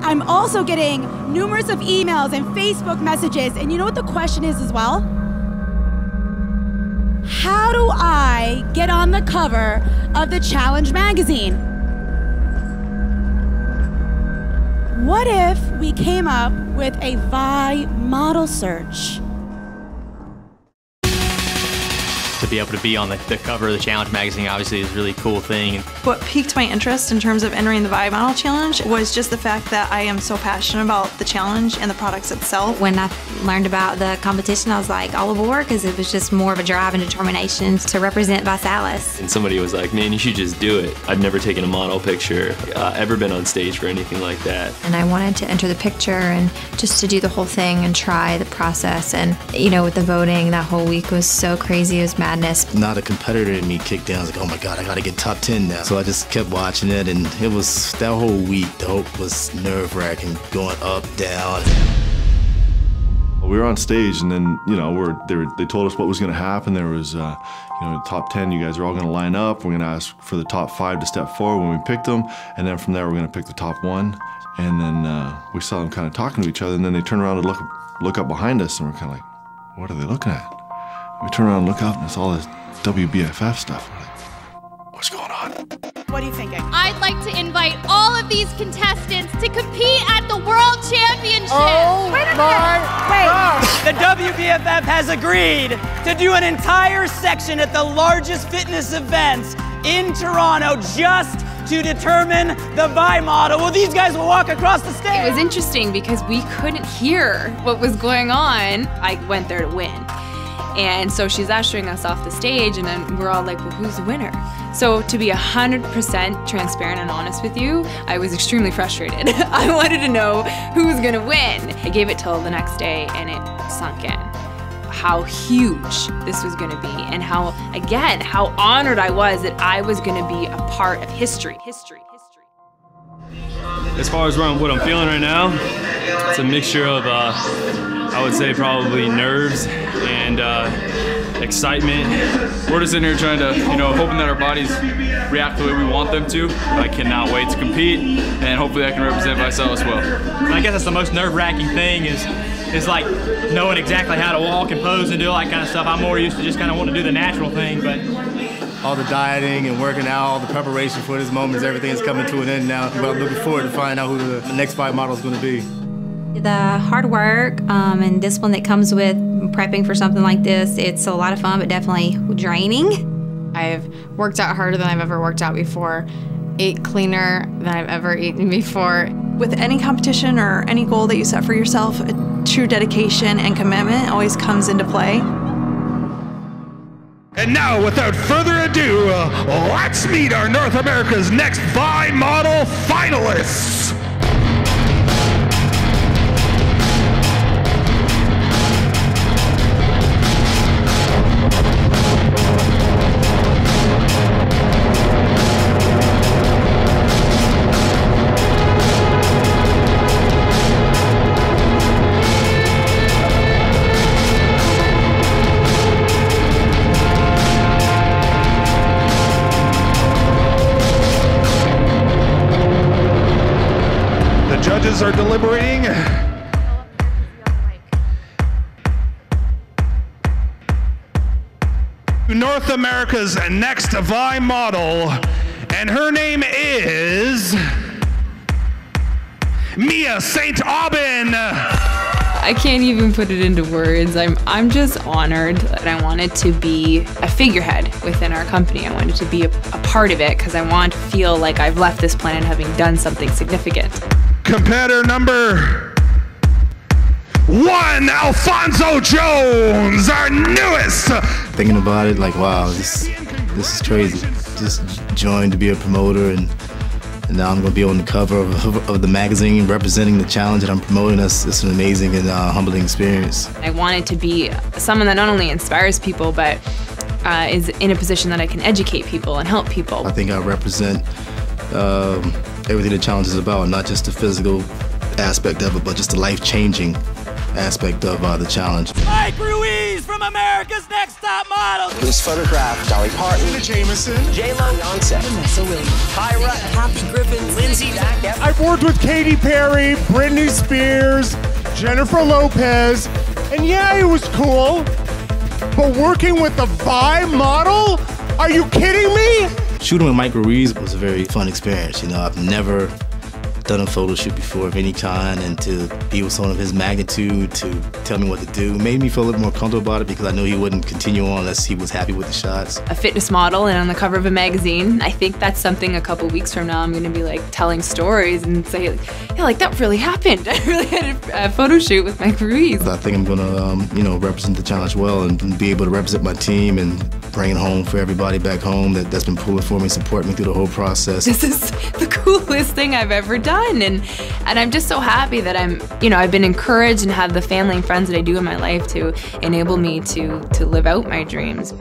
I'm also getting numerous of emails and Facebook messages, and you know what the question is as well? How do I get on the cover of the Challenge magazine? What if we came up with a Vi model search? To be able to be on the cover of the Challenge magazine obviously is a really cool thing. What piqued my interest in terms of entering the Vi Model Challenge was just the fact that I am so passionate about the challenge and the products itself. When I learned about the competition, I was like all aboard because it was just more of a drive and determination to represent Visalus. And somebody was like, man, you should just do it. I'd never taken a model picture, ever been on stage for anything like that. And I wanted to enter the picture and just to do the whole thing and try the process. And, you know, with the voting, that whole week was so crazy. It was madness. Not a competitor in me kicked down. I was like, oh my God, I gotta get top 10 now. So I just kept watching it, and it was that whole week. The hope was nerve-wracking, going up, down. We were on stage, and then they told us what was going to happen. There was top 10. You guys are all going to line up. We're going to ask for the top 5 to step forward when we picked them, and then from there we're going to pick the top 1. And then we saw them kind of talking to each other, and then they turned around and look up behind us, and we're kind of like, what are they looking at? We turn around and look up, and it's all this WBFF stuff. We're like, what's going on? What are you thinking? I'd like to invite all of these contestants to compete at the World Championship. Oh, wait a minute. Wait. The WBFF has agreed to do an entire section at the largest fitness events in Toronto just to determine the Vi model. Well, these guys will walk across the stage. It was interesting because we couldn't hear what was going on. I went there to win. And so she's ushering us off the stage, and then we're all like, well, who's the winner? So to be 100% transparent and honest with you, I was extremely frustrated. I wanted to know who was gonna win. I gave it till the next day, and it sunk in how huge this was gonna be, and how honored I was that I was gonna be a part of history. As far as what I'm feeling right now, it's a mixture of, I would say probably nerves and excitement. We're just in here trying to, hoping that our bodies react the way we want them to. I cannot wait to compete, and hopefully I can represent Visalus well. I guess that's the most nerve-wracking thing is like knowing exactly how to walk and pose and do all that kind of stuff. I'm more used to just kind of wanting to do the natural thing, but All the dieting and working out, all the preparation for this moment, everything is coming to an end now. But I'm looking forward to find out who the next Vi model is going to be. The hard work and discipline that comes with prepping for something like this, it's a lot of fun, but definitely draining. I've worked out harder than I've ever worked out before, ate cleaner than I've ever eaten before. With any competition or any goal that you set for yourself, a true dedication and commitment always comes into play. And now, without further ado, let's meet our North America's next Vi model finalists. Judges are deliberating. North America's next Vi model, and her name is Mia St. Aubin. I can't even put it into words. I'm just honored that I wanted to be a figurehead within our company. I wanted to be a part of it because I want to feel like I've left this planet having done something significant. Competitor number 1, Alfonso Jones, our newest. Thinking about it, like, wow, this is crazy. Just joined to be a promoter, and now I'm going to be on the cover of the magazine representing the challenge that I'm promoting. It's an amazing and humbling experience. I wanted to be someone that not only inspires people, but is in a position that I can educate people and help people. I think I represent everything the challenge is about, not just the physical aspect of it, but just the life-changing aspect of the challenge. Mike Ruiz from America's Next Top Model. Who's photographed Dolly Parton, Jameson, J-Lo, Beyonce, Vanessa Williams, Tyra, Kathy Griffin, Lindsay, Zach. I've worked with Katy Perry, Britney Spears, Jennifer Lopez, and yeah, it was cool. But working with the Vi model? Are you kidding me? Shooting with Mike Ruiz was a very fun experience. You know, I've never done a photo shoot before of any kind, and to be with someone of his magnitude to tell me what to do made me feel a little more comfortable about it, because I knew he wouldn't continue on unless he was happy with the shots. A fitness model and on the cover of a magazine. I think that's something a couple weeks from now I'm gonna be like telling stories and say, yeah, like that really happened. I really had a photo shoot with Mike Ruiz. I think I'm gonna, you know, represent the challenge well and be able to represent my team and bring it home for everybody back home that's been pulling for me, supporting me through the whole process. This is the coolest thing I've ever done, and I'm just so happy that I've been encouraged and have the family and friends that I do in my life to enable me to live out my dreams.